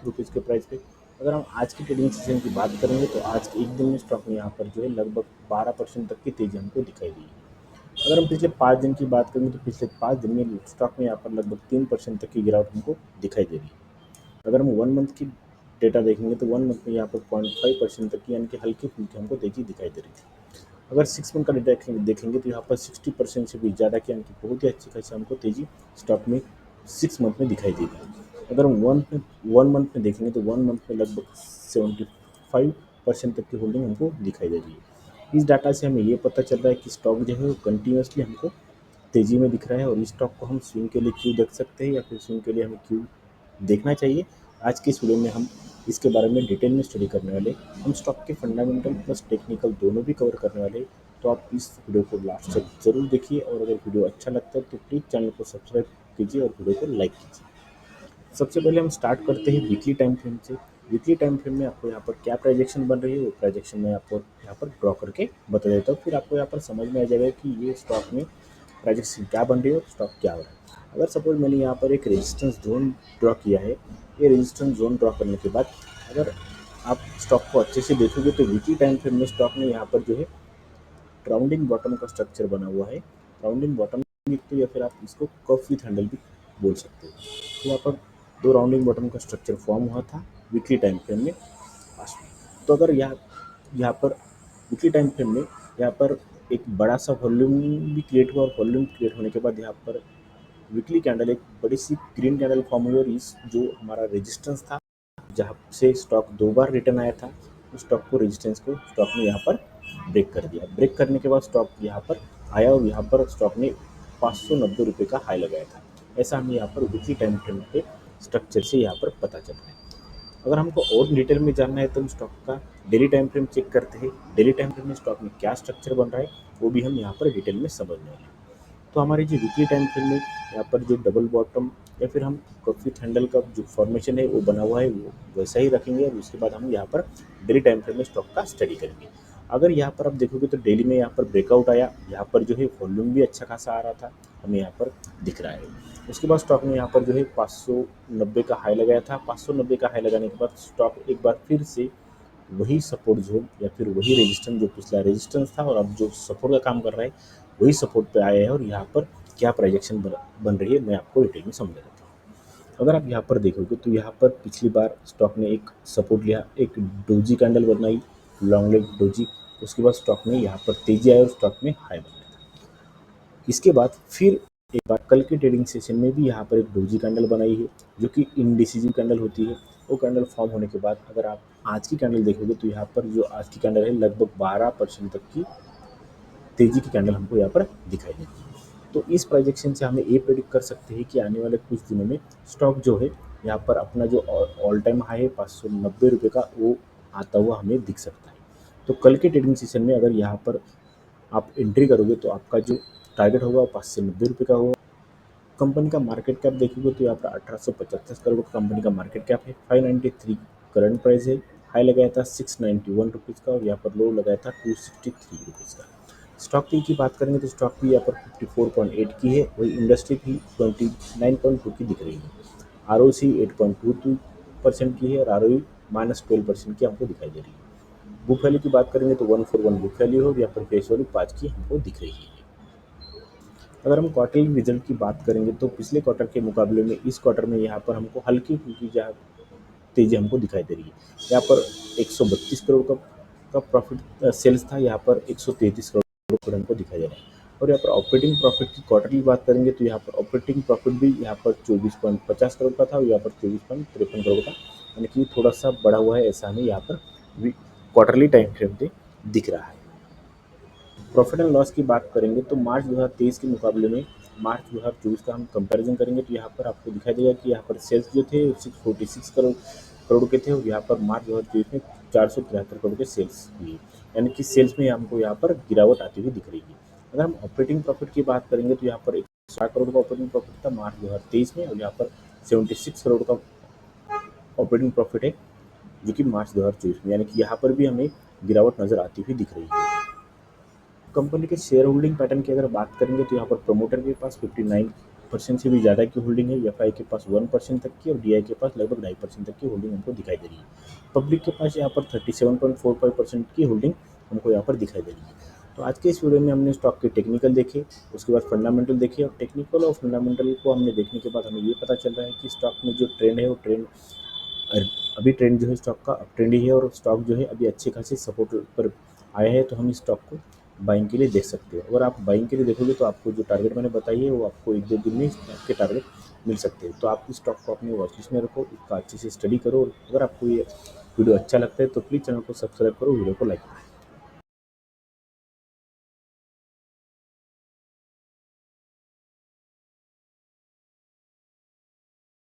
Rupees के price पे। अगर हम आज की ट्रेडिंग सेशन की बात करेंगे तो आज के एक दिन में स्टॉक में यहाँ पर जो है लगभग 12% तक की तेज़ी हमको दिखाई दी है। अगर हम पिछले 5 दिन की बात करेंगे तो पिछले 5 दिन में स्टॉक में यहाँ पर लगभग 3% तक की गिरावट हमको दिखाई दे रही है। अगर हम 1 मंथ की डेटा देखेंगे तो 1 मंथ में यहाँ पर 0.5% तक की यानी कि हल्की-फुल्की हमको तेज़ी दिखाई दे रही थी। अगर 6 मंथ का डेटा देखेंगे तो यहाँ पर 60% से भी ज़्यादा की यानी कि बहुत ही अच्छी खासी हमको तेज़ी स्टॉक में 6 मंथ में दिखाई देगी। अगर हम 1 मंथ में देखेंगे तो 1 मंथ में लगभग 75% तक की होल्डिंग हमको दिखाई दे रही है। इस डाटा से हमें ये पता चल रहा है कि स्टॉक जो है वो कंटिन्यूअसली हमको तेज़ी में दिख रहा है और इस स्टॉक को हम स्विंग के लिए क्यों देख सकते हैं या फिर स्विंग के लिए हमें क्यों देखना चाहिए। आज के इस वीडियो में हम इसके बारे में डिटेल में स्टडी करने वाले। हम स्टॉक के फंडामेंटल प्लस टेक्निकल दोनों भी कवर करने वाले। तो आप इस वीडियो को लास्ट तक ज़रूर देखिए और अगर वीडियो अच्छा लगता है तो प्लीज़ चैनल को सब्सक्राइब कीजिए और वीडियो को लाइक कीजिए। सबसे पहले हम स्टार्ट करते हैं वीकली टाइम फ्रेम से। वीकली टाइम फ्रेम में आपको यहाँ पर क्या प्रोजेक्शन बन रही है वो प्रोजेक्शन मैं आपको यहाँ पर ड्रॉ करके बता देता हूँ, फिर आपको यहाँ पर समझ में आ जाएगा कि ये स्टॉक में प्रोजेक्शन क्या बन रही है और स्टॉक क्या हो रहा है। अगर सपोज मैंने यहाँ पर एक रेजिस्टेंस जोन ड्रॉ किया है, ये रेजिस्टेंस जोन ड्रॉ करने के बाद अगर आप स्टॉक को अच्छे से देखोगे तो वीकली टाइम फ्रेम में स्टॉक में यहाँ पर जो है राउंडिंग बॉटम का स्ट्रक्चर बना हुआ है। राउंडिंग बॉटम लिखते या फिर आप इसको कर्व विथ हैंडल भी बोल सकते हो। तो यहाँ पर दो राउंडिंग बॉटम का स्ट्रक्चर फॉर्म हुआ था वीकली टाइम फ्रेम में पास में। तो अगर यहाँ पर वीकली टाइम फ्रेम में यहाँ पर एक बड़ा सा वॉल्यूम भी क्रिएट हुआ और वॉल्यूम क्रिएट होने के बाद यहाँ पर वीकली कैंडल एक बड़ी सी ग्रीन कैंडल फॉर्म हुई और इस जो हमारा रेजिस्टेंस था जहाँ से स्टॉक 2 बार रिटर्न आया था, उस स्टॉक को रेजिस्टेंस को स्टॉक ने यहाँ पर ब्रेक कर दिया। ब्रेक करने के बाद स्टॉक यहाँ पर आया और यहाँ पर स्टॉक ने 590 रुपये का हाई लगाया था। ऐसा हमें यहाँ पर वीकली टाइम फ्रेम पे स्ट्रक्चर से यहाँ पर पता चल रहा है। अगर हमको और डिटेल में जानना है तो हम स्टॉक का डेली टाइम फ्रेम चेक करते हैं। डेली टाइम फ्रेम में स्टॉक में क्या स्ट्रक्चर बन रहा है वो भी हम यहाँ पर डिटेल में समझने वाले हैं। तो हमारी जो वीकली टाइम फ्रेम में यहाँ पर जो डबल बॉटम या फिर हम कॉफी हैंडल का जो फॉर्मेशन है वो बना हुआ है वो वैसा ही रखेंगे और उसके बाद हम यहाँ पर डेली टाइम फ्रेम में स्टॉक का स्टडी करेंगे। अगर यहाँ पर आप देखोगे तो डेली में यहाँ पर ब्रेकआउट आया, यहाँ पर जो है वॉल्यूम भी अच्छा खासा आ रहा था, हमें यहाँ पर दिख रहा है। उसके बाद स्टॉक ने यहाँ पर जो है 590 का हाई लगाया था। 590 का हाई लगाने के बाद स्टॉक एक बार फिर से वही सपोर्ट जोन या फिर वही रेजिस्टेंस जो पिछला रेजिस्टेंस था और अब जो सपोर्ट का काम कर रहा है वही सपोर्ट पे आया है और यहाँ पर क्या प्रोजेक्शन बन रही है मैं आपको डिटेल में समझा देता हूँ। अगर आप यहाँ पर देखोगे तो यहाँ पर पिछली बार स्टॉक ने एक सपोर्ट लिया, एक डोजी कैंडल बनाई, लॉन्ग लेग डोजी। उसके बाद स्टॉक में यहाँ पर तेजी आई और स्टॉक में हाई बनाया था। इसके बाद फिर एक बार कल के ट्रेडिंग सेशन में भी यहाँ पर एक डोजी कैंडल बनाई है जो कि इनडिसिजिव कैंडल होती है। वो कैंडल फॉर्म होने के बाद अगर आप आज की कैंडल देखोगे तो यहाँ पर जो आज की कैंडल है लगभग 12% तक की तेजी की कैंडल हमको यहाँ पर दिखाई देती है। तो इस प्रोजेक्शन से हमें ये प्रेडिक्ट कर सकते हैं कि आने वाले कुछ दिनों में स्टॉक जो है यहाँ पर अपना जो ऑल टाइम हाई है 590 रुपये का वो आता हुआ हमें दिख सकता है। तो कल के ट्रेडिंग सेशन में अगर यहाँ पर आप एंट्री करोगे तो आपका जो टारगेट होगा 590 रुपये का होगा। कंपनी का मार्केट कैप देखोगे तो यहाँ पर 1875 करोड़ का कंपनी का मार्केट कैप है। 593 करंट प्राइस है। हाई लगाया था 691 रुपीज़ का और यहाँ पर लो लगाया था 263 रुपीज़ का। स्टॉक की बात करेंगे तो स्टॉक की यहाँ पर 54.8 की है, वही इंडस्ट्री की 29.2 की दिख रही है। आर ओ सी 8.22% की है और आर ओ -12% की हमको दिखाई दे रही है। बुक वैल्यू की बात करेंगे तो 141 बुक वैल्यू हो, यहाँ पर फेस वैल्यू 5 की हमको दिख रही है। अगर हम क्वार्टरली रिजल्ट की बात करेंगे तो पिछले क्वार्टर के मुकाबले में इस क्वार्टर में यहाँ पर हमको हल्की फुल्की तेजी हमको दिखाई दे रही है। यहाँ पर 132 करोड़ का प्रॉफिट सेल्स था, यहाँ पर 133 करोड़ का हमको दिखाई दे रहा है। और यहाँ पर ऑपरेटिंग प्रॉफिट की क्वार्टरली बात करेंगे तो यहाँ पर ऑपरेटिंग प्रॉफिट भी यहाँ पर 24.50 करोड़ का था और यहाँ पर 24.53 करोड़ का, यानी कि थोड़ा सा बढ़ा हुआ है, ऐसा हमें यहाँ पर क्वार्टरली टाइम फ्रेम पे दिख रहा है। प्रॉफिट एंड लॉस की बात करेंगे तो मार्च 2023 के मुकाबले में मार्च 2024 का हम कंपैरिजन करेंगे तो यहाँ पर आपको दिखाई देगा कि यहाँ पर सेल्स जो थे 646 करोड़ के थे और यहाँ पर मार्च 2024 में 473 करोड़ के सेल्स हुए, यानी कि सेल्स में हमको यहाँ पर गिरावट आती हुई दिख रही है। अगर हम ऑपरेटिंग प्रॉफिट की बात करेंगे तो यहाँ पर 160 करोड़ का ऑपरेटिंग प्रॉफिट था मार्च 2023 में और यहाँ पर 76 करोड़ का ऑपरेटिंग प्रॉफिट है जो कि मार्च 2024 में, यानी कि यहाँ पर भी हमें गिरावट नजर आती हुई दिख रही है। कंपनी के शेयर होल्डिंग पैटर्न की अगर बात करेंगे तो यहाँ पर प्रमोटर के पास 59 परसेंट से भी ज़्यादा की होल्डिंग है, एफ के पास 1% तक की और डी के पास लगभग 2.5% तक की होल्डिंग हमको दिखाई दे रही है। पब्लिक के पास यहाँ पर 37.45% की होल्डिंग हमको यहाँ पर दिखाई दे रही है। तो आज के इस वीडियो में हमने स्टॉक के टेक्निकल देखे, उसके बाद फंडामेंटल देखे, और टेक्निकल और फंडामेंटल को हमने देखने के बाद हमें ये पता चल रहा है कि स्टॉक में जो ट्रेंड है वो ट्रेंड अभी ट्रेंड जो है स्टॉक का अप ट्रेंड ही है, और स्टॉक जो है अभी अच्छे खासे सपोर्ट पर आया है, तो हम इस स्टॉक को बाइंग के लिए देख सकते हो। अगर आप बाइंग के लिए देखोगे तो आपको जो टारगेट मैंने बताई है वो आपको 1-2 दिन में आपके टारगेट मिल सकते हैं। तो आप इस स्टॉक को अपने वॉच लिस्ट में रखो, इसका अच्छे से स्टडी करो, और अगर आपको ये वीडियो अच्छा लगता है तो प्लीज़ चैनल को सब्सक्राइब करो, वीडियो को लाइक करो।